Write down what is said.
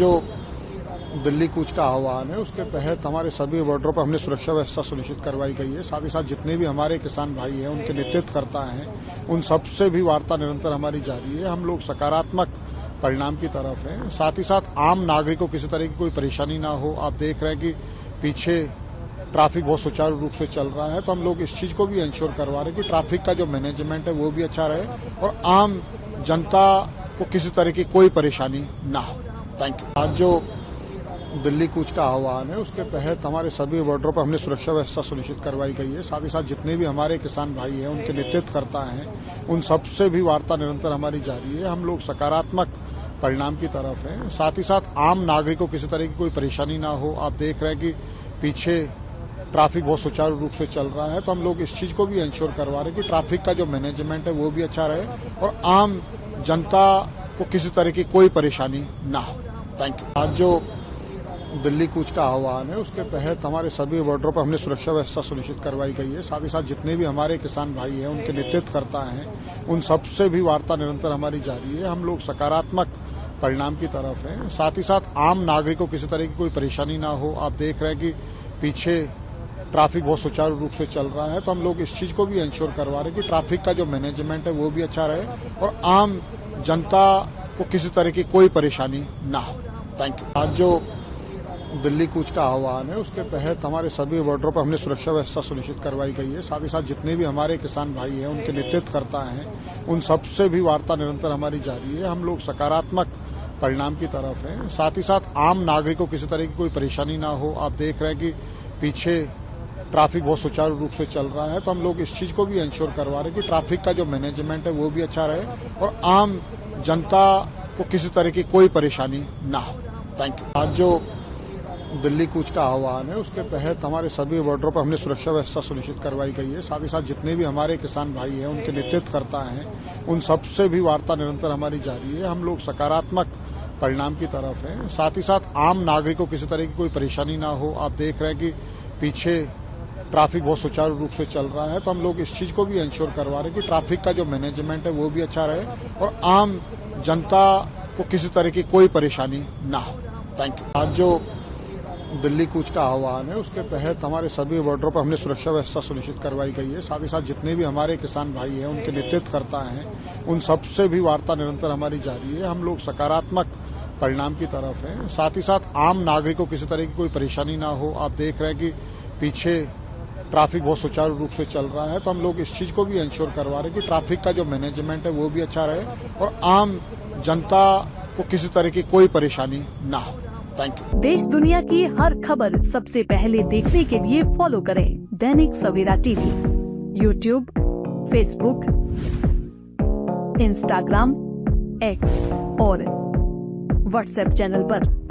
जो दिल्ली कूच का आह्वान है उसके तहत हमारे सभी बॉर्डरों पर हमने सुरक्षा व्यवस्था सुनिश्चित करवाई गई है। साथ ही साथ जितने भी हमारे किसान भाई हैं, उनके नेतृत्वकर्ता हैं, उन सबसे भी वार्ता निरंतर हमारी जारी है। हम लोग सकारात्मक परिणाम की तरफ हैं। साथ ही साथ आम नागरिकों को किसी तरह की कोई परेशानी ना हो। आप देख रहे हैं कि पीछे ट्रैफिक बहुत सुचारू रूप से चल रहा है, तो हम लोग इस चीज को भी इंश्योर करवा रहे हैं कि ट्रैफिक का जो मैनेजमेंट है वो भी अच्छा रहे और आम जनता को किसी तरह की कोई परेशानी ना हो। Thank you. आज जो दिल्ली कूच का आह्वान है उसके तहत हमारे सभी बॉर्डरों पर हमने सुरक्षा व्यवस्था सुनिश्चित करवाई गई है। साथ ही साथ जितने भी हमारे किसान भाई हैं, उनके नेतृत्वकर्ता हैं, उन सबसे भी वार्ता निरंतर हमारी जारी है। हम लोग सकारात्मक परिणाम की तरफ हैं। साथ ही साथ आम नागरिकों को किसी तरह की कोई परेशानी ना हो। आप देख रहे हैं कि पीछे ट्रैफिक बहुत सुचारू रूप से चल रहा है, तो हम लोग इस चीज को भी इंश्योर करवा रहे हैं कि ट्रैफिक का जो मैनेजमेंट है वो भी अच्छा रहे और आम जनता को किसी तरह की कोई परेशानी ना हो। Thank you. आज जो दिल्ली कूच का आह्वान है उसके तहत हमारे सभी बॉर्डरों पर हमने सुरक्षा व्यवस्था सुनिश्चित करवाई गई है। साथ ही साथ जितने भी हमारे किसान भाई हैं, उनके नेतृत्वकर्ता हैं, उन सबसे भी वार्ता निरंतर हमारी जारी है। हम लोग सकारात्मक परिणाम की तरफ हैं। साथ ही साथ आम नागरिकों को किसी तरह की कोई परेशानी ना हो। आप देख रहे हैं कि पीछे ट्रैफिक बहुत सुचारू रूप से चल रहा है, तो हम लोग इस चीज को भी इंश्योर करवा रहे हैं कि ट्रैफिक का जो मैनेजमेंट है वो भी अच्छा रहे और आम जनता को किसी तरह की कोई परेशानी ना हो। Thank you. आज जो दिल्ली कूच का आह्वान है उसके तहत हमारे सभी बॉर्डरों पर हमने सुरक्षा व्यवस्था सुनिश्चित करवाई गई है। साथ ही साथ जितने भी हमारे किसान भाई हैं, उनके नेतृत्वकर्ता हैं, उन सबसे भी वार्ता निरंतर हमारी जारी है। हम लोग सकारात्मक परिणाम की तरफ हैं। साथ ही साथ आम नागरिकों को किसी तरह की कोई परेशानी ना हो। आप देख रहे हैं कि पीछे ट्रैफिक बहुत सुचारू रूप से चल रहा है, तो हम लोग इस चीज को भी इंश्योर करवा रहे हैं कि ट्रैफिक का जो मैनेजमेंट है वो भी अच्छा रहे और आम जनता को किसी तरह की कोई परेशानी ना हो। Thank you. आज जो दिल्ली कूच का आह्वान है उसके तहत हमारे सभी बॉर्डरों पर हमने सुरक्षा व्यवस्था सुनिश्चित करवाई गई है। साथ ही साथ जितने भी हमारे किसान भाई हैं, उनके नेतृत्वकर्ता हैं, उन सबसे भी वार्ता निरंतर हमारी जारी है। हम लोग सकारात्मक परिणाम की तरफ हैं। साथ ही साथ आम नागरिकों को किसी तरह की कोई परेशानी ना हो। आप देख रहे हैं कि पीछे ट्रैफिक बहुत सुचारू रूप से चल रहा है, तो हम लोग इस चीज को भी इंश्योर करवा रहे हैं कि ट्रैफिक का जो मैनेजमेंट है वो भी अच्छा रहे और आम जनता को किसी तरह की कोई परेशानी ना हो। Thank you. आज जो दिल्ली कूच का आह्वान है उसके तहत हमारे सभी बॉर्डरों पर हमने सुरक्षा व्यवस्था सुनिश्चित करवाई गई है। साथ ही साथ जितने भी हमारे किसान भाई हैं, उनके नेतृत्वकर्ता हैं, उन सबसे भी वार्ता निरंतर हमारी जारी है। हम लोग सकारात्मक परिणाम की तरफ हैं। साथ ही साथ आम नागरिकों को किसी तरह की कोई परेशानी ना हो। आप देख रहे हैं कि पीछे ट्रैफिक बहुत सुचारू रूप से चल रहा है, तो हम लोग इस चीज को भी इंश्योर करवा रहे हैं कि ट्रैफिक का जो मैनेजमेंट है वो भी अच्छा रहे और आम जनता को किसी तरह की कोई परेशानी ना हो। Thank you. देश दुनिया की हर खबर सबसे पहले देखने के लिए फॉलो करें Dainik Savera TV, YouTube, Facebook, Instagram, X और व्हाट्सएप चैनल पर।